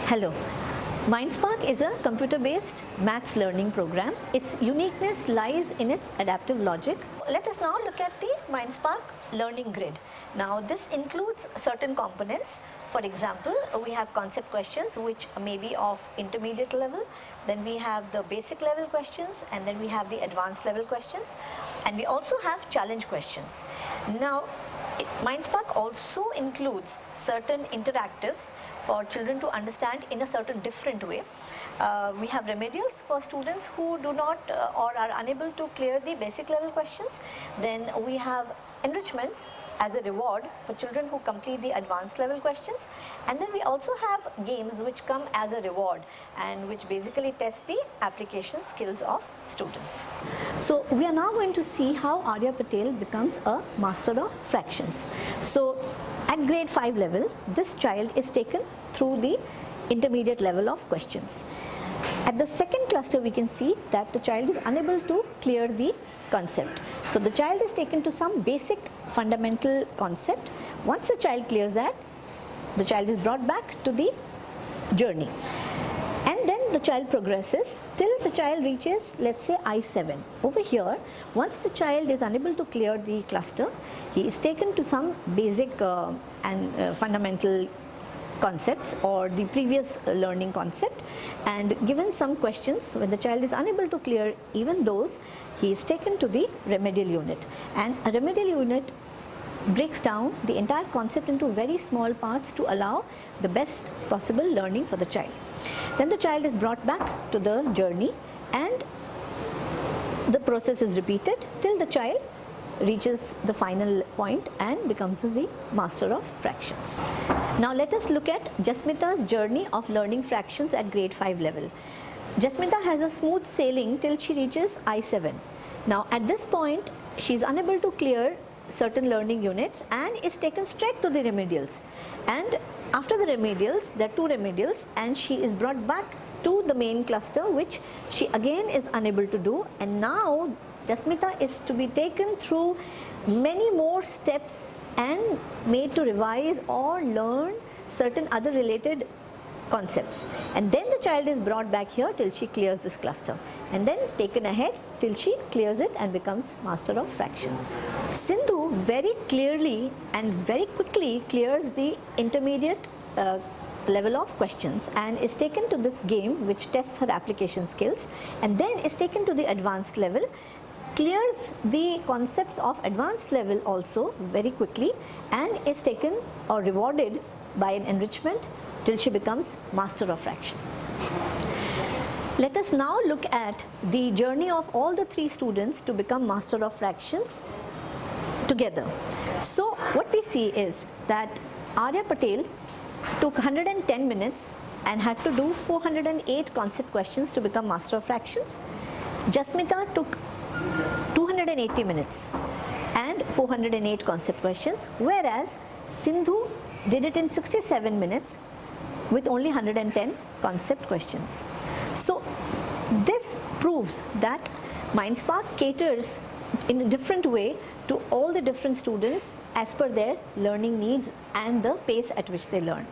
Hello. MindSpark is a computer-based maths learning program. Its uniqueness lies in its adaptive logic. Let us now look at the MindSpark learning grid. Now this includes certain components. For example, we have concept questions which may be of intermediate level, then we have the basic level questions, and then we have the advanced level questions, and we also have challenge questions. Now MindSpark also includes certain interactives for children to understand in a certain different way. We have remedials for students who do not or are unable to clear the basic level questions. Then we have enrichments as a reward for children who complete the advanced level questions, and then we also have games which come as a reward and which basically test the application skills of students. So we are now going to see how Arya Patel becomes a master of fractions. So at grade 5 level, this child is taken through the intermediate level of questions. At the second cluster, we can see that the child is unable to clear the concept. So the child is taken to some basic fundamental concept. Once the child clears that, the child is brought back to the journey. And then the child progresses till the child reaches, let's say, I7. Over here, once the child is unable to clear the cluster, he is taken to some basic and fundamental concepts or the previous learning concept, and given some questions. When the child is unable to clear even those, he is taken to the remedial unit, and a remedial unit breaks down the entire concept into very small parts to allow the best possible learning for the child. Then the child is brought back to the journey, and the process is repeated till the child reaches the final point and becomes the master of fractions. Now let us look at Jasmita's journey of learning fractions at grade 5 level. Jasmita has a smooth sailing till she reaches I7. Now at this point, she is unable to clear certain learning units and is taken straight to the remedials. And after the remedials, there are 2 remedials, and she is brought back to the main cluster, which she again is unable to do. And now Jasmita is to be taken through many more steps and made to revise or learn certain other related concepts. And then the child is brought back here till she clears this cluster, and then taken ahead till she clears it and becomes master of fractions. Sindhu very clearly and very quickly clears the intermediate level of questions and is taken to this game which tests her application skills, and then is taken to the advanced level, clears the concepts of advanced level also very quickly, and is taken or rewarded by an enrichment till she becomes master of fraction. Let us now look at the journey of all the 3 students to become master of fractions together. So what we see is that Arya Patel took 110 minutes and had to do 408 concept questions to become master of fractions. Jasmita took 280 minutes and 408 concept questions, whereas Sindhu did it in 67 minutes with only 110 concept questions. So this proves that MindSpark caters in a different way to all the different students as per their learning needs and the pace at which they learn.